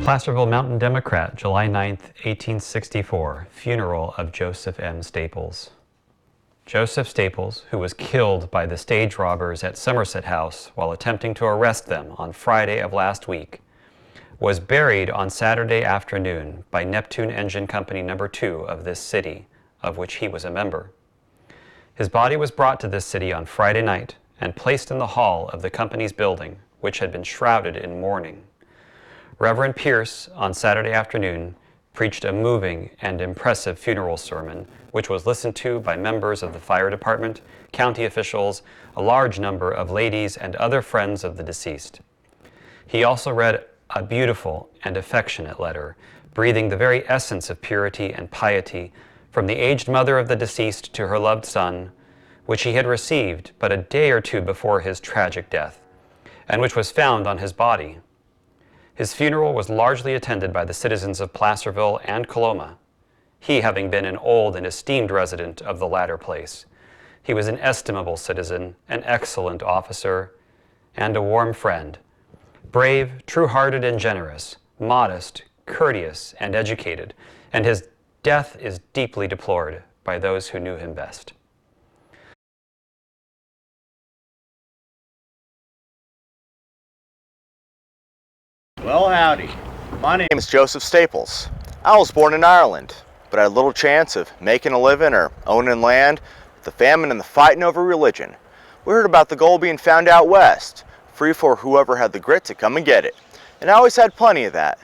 Placerville Mountain Democrat, July 9, 1864, funeral of Joseph M. Staples. Joseph Staples, who was killed by the stage robbers at Somerset House while attempting to arrest them on Friday of last week, was buried on Saturday afternoon by Neptune Engine Company No. 2 of this city, of which he was a member. His body was brought to this city on Friday night and placed in the hall of the company's building, which had been shrouded in mourning. Reverend Pierce, on Saturday afternoon, preached a moving and impressive funeral sermon, which was listened to by members of the fire department, county officials, a large number of ladies, and other friends of the deceased. He also read a beautiful and affectionate letter, breathing the very essence of purity and piety from the aged mother of the deceased to her loved son, which he had received but a day or two before his tragic death, and which was found on his body. His funeral was largely attended by the citizens of Placerville and Coloma, he having been an old and esteemed resident of the latter place. He was an estimable citizen, an excellent officer, and a warm friend, brave, true-hearted, and generous, modest, courteous, and educated, and his death is deeply deplored by those who knew him best. Well, howdy. My name is Joseph Staples. I was born in Ireland, but I had little chance of making a living or owning land. The famine and the fighting over religion. We heard about the gold being found out west, free for whoever had the grit to come and get it. And I always had plenty of that.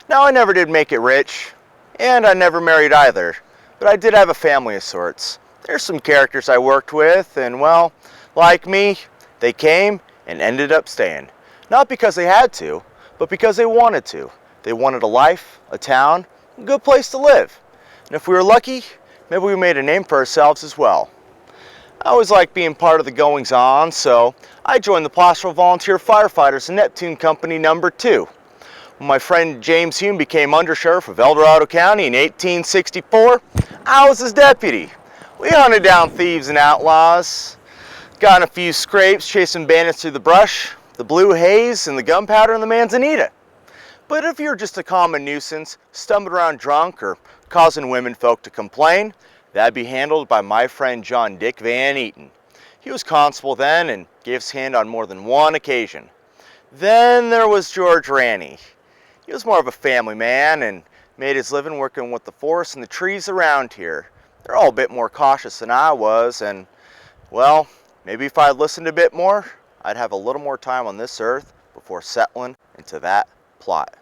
Now, I never did make it rich, and I never married either, but I did have a family of sorts. There's some characters I worked with, and well, like me, they came and ended up staying. Not because they had to, but because they wanted to. They wanted a life, a town, a good place to live. And if we were lucky, maybe we made a name for ourselves as well. I always liked being part of the goings-on, so I joined the Placerville Volunteer Firefighters in Neptune Company No. 2. When my friend James Hume became Undersheriff of Dorado County in 1864, I was his deputy. We hunted down thieves and outlaws, got in a few scrapes chasing bandits through the brush, the blue haze, and the gunpowder in the manzanita. But if you're just a common nuisance, stumbling around drunk or causing women folk to complain, that'd be handled by my friend John Dick Van Eaton. He was constable then and gave his hand on more than one occasion. Then there was George Ranney. He was more of a family man and made his living working with the forest and the trees around here. They're all a bit more cautious than I was, and well, maybe if I'd listened a bit more, I'd have a little more time on this earth before settling into that plot.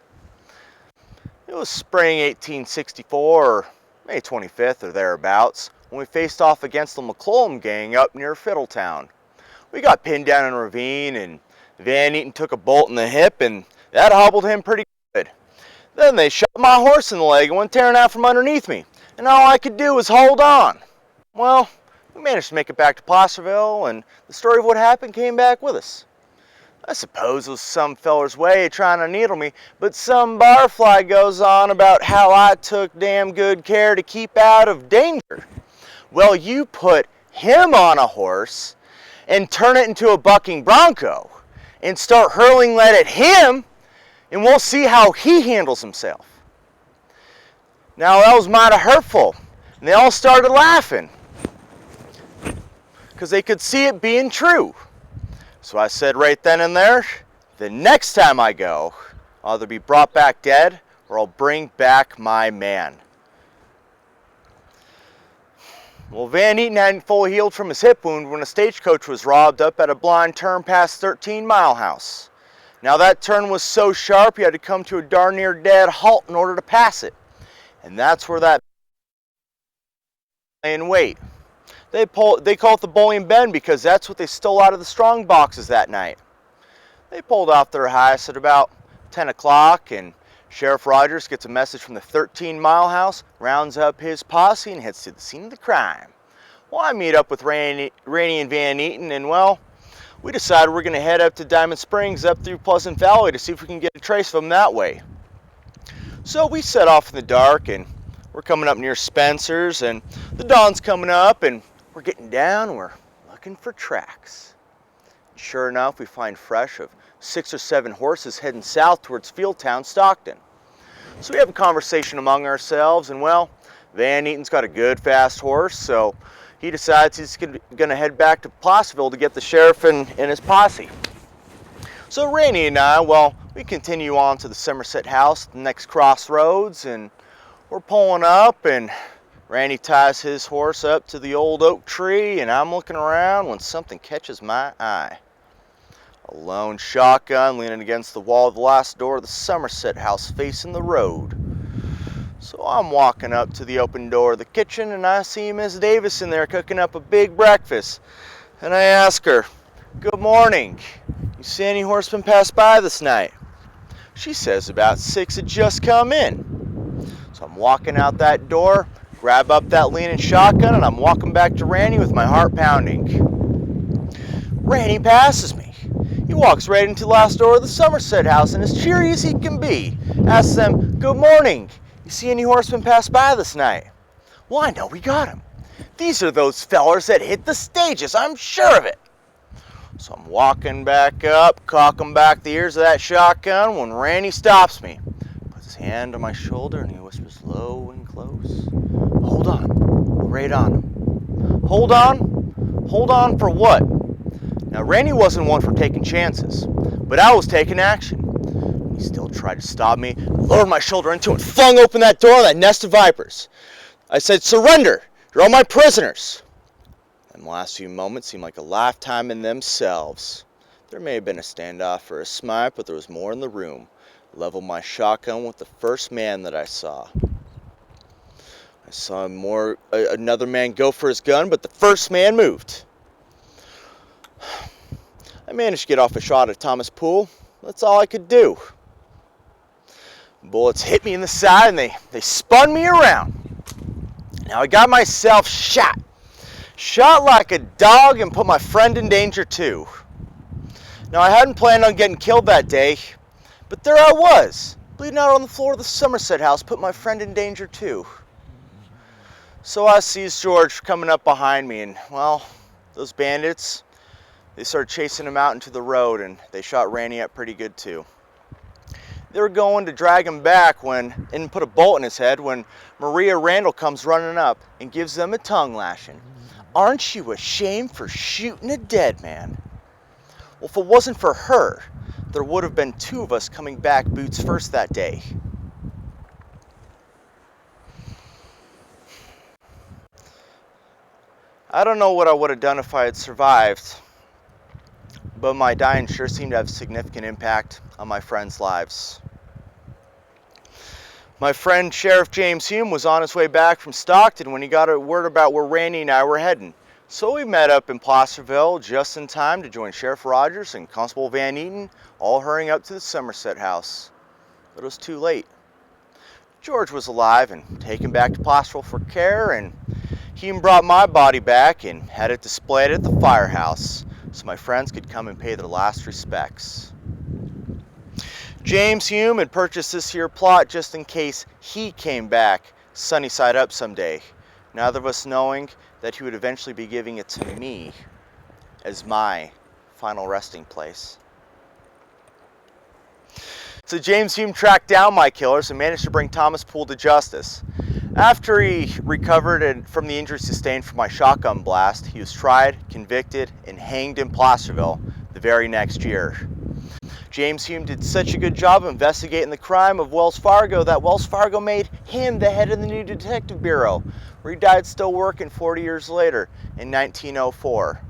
It was spring 1864, or May 25th or thereabouts, when we faced off against the McClellan gang up near Fiddletown. We got pinned down in a ravine, and Van Eaton took a bolt in the hip, and that hobbled him pretty good. Then they shot my horse in the leg and went tearing out from underneath me, and all I could do was hold on. Well, we managed to make it back to Placerville, and the story of what happened came back with us. I suppose it was some feller's way of trying to needle me, but some barfly goes on about how I took damn good care to keep out of danger. Well, you put him on a horse and turn it into a bucking bronco and start hurling lead at him, and we'll see how he handles himself. Now, that was mighty hurtful, and they all started laughing because they could see it being true. So I said right then and there, the next time I go, I'll either be brought back dead or I'll bring back my man. Well, Van Eaton hadn't fully healed from his hip wound when a stagecoach was robbed up at a blind turn past 13 Mile House. Now that turn was so sharp you had to come to a darn near dead halt in order to pass it. And that's where that lay in wait. They call it the Bullion Bend because that's what they stole out of the strong boxes that night. They pulled off their heist at about 10 o'clock, and Sheriff Rogers gets a message from the 13 Mile House, rounds up his posse, and heads to the scene of the crime. Well, I meet up with Rainey and Van Eaton, and well, we decided we're going to head up to Diamond Springs up through Pleasant Valley to see if we can get a trace of them that way. So we set off in the dark, and we're coming up near Spencer's, and the dawn's coming up, and we're getting down, we're looking for tracks. Sure enough, we find fresh of 6 or 7 horses heading south towards Fieldtown, Stockton. So we have a conversation among ourselves, and well, Van Eaton's got a good fast horse, so he decides he's going to head back to Placerville to get the sheriff and his posse. So Randy and I, well, we continue on to the Somerset house, the next crossroads, and we're pulling up, and Randy ties his horse up to the old oak tree, and I'm looking around when something catches my eye. A lone shotgun leaning against the wall of the last door of the Somerset house facing the road. So I'm walking up to the open door of the kitchen, and I see Miss Davis in there cooking up a big breakfast. And I ask her, "Good morning. You see any horsemen pass by this night?" She says about 6 had just come in. So I'm walking out that door, grab up that leaning shotgun, and I'm walking back to Randy with my heart pounding. Randy passes me. He walks right into the last door of the Somerset house, and as cheery as he can be, asks them, "Good morning. You see any horsemen pass by this night?" Well, I know we got him. These are those fellers that hit the stages, I'm sure of it. So I'm walking back up, cocking back the ears of that shotgun when Randy stops me. Puts his hand on my shoulder and he whispers low and close, "Hold on, we're right on him." Hold on? Hold on for what? Now Randy wasn't one for taking chances, but I was taking action. He still tried to stop me, lowered my shoulder into it, and flung open that door of that nest of vipers. I said, "Surrender! You're all my prisoners!" And the last few moments seemed like a lifetime in themselves. There may have been a standoff or a smite, but there was more in the room. I leveled my shotgun with the first man that I saw. I saw another man go for his gun, but the first man moved. I managed to get off a shot at Thomas Poole. That's all I could do. Bullets hit me in the side and they spun me around. Now I got myself shot. Shot like a dog and put my friend in danger too. Now I hadn't planned on getting killed that day, but there I was, bleeding out on the floor of the Somerset house, put my friend in danger too. So I sees George coming up behind me, and well, those bandits, they started chasing him out into the road, and they shot Randy up pretty good too. They were going to drag him back and put a bolt in his head when Maria Randall comes running up and gives them a tongue lashing. "Aren't you ashamed for shooting a dead man?" Well, if it wasn't for her, there would have been 2 of us coming back boots first that day. I don't know what I would have done if I had survived, but my dying sure seemed to have a significant impact on my friends' lives. My friend Sheriff James Hume was on his way back from Stockton when he got a word about where Randy and I were heading. So we met up in Placerville just in time to join Sheriff Rogers and Constable Van Eaton, all hurrying up to the Somerset house. But it was too late. George was alive and taken back to Placerville for care, and Hume brought my body back and had it displayed at the firehouse so my friends could come and pay their last respects. James Hume had purchased this here plot just in case he came back sunny side up someday, neither of us knowing that he would eventually be giving it to me as my final resting place. So James Hume tracked down my killers and managed to bring Thomas Poole to justice. After he recovered from the injuries sustained from my shotgun blast, he was tried, convicted, and hanged in Placerville the very next year. James Hume did such a good job of investigating the crime of Wells Fargo that Wells Fargo made him the head of the new detective bureau, where he died still working 40 years later in 1904.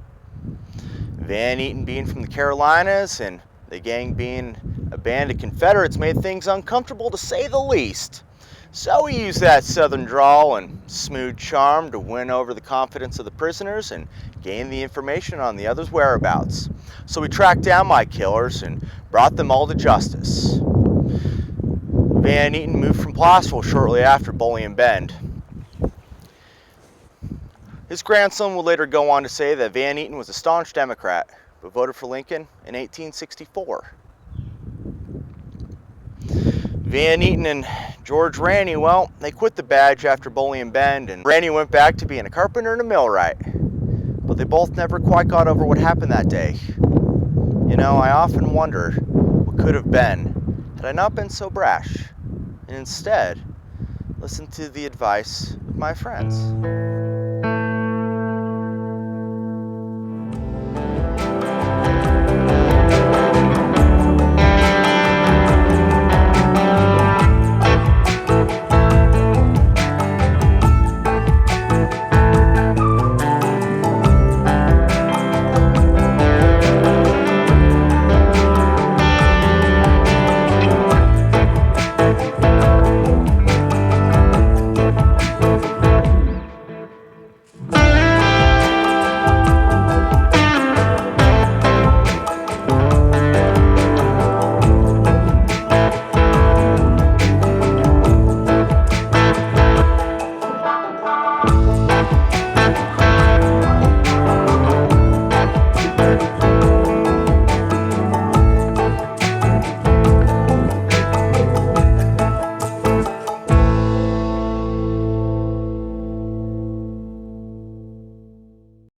Van Eaton being from the Carolinas and the gang being a band of Confederates made things uncomfortable to say the least. So he used that southern drawl and smooth charm to win over the confidence of the prisoners and gain the information on the others' whereabouts. So we tracked down my killers and brought them all to justice. Van Eaton moved from Placerville shortly after Bullion Bend. His grandson would later go on to say that Van Eaton was a staunch Democrat, but voted for Lincoln in 1864. Van Eaton and George Raney, well, they quit the badge after Bullion Bend, and Raney went back to being a carpenter and a millwright. But they both never quite got over what happened that day. You know, I often wonder what could have been had I not been so brash. and instead listen to the advice of my friends.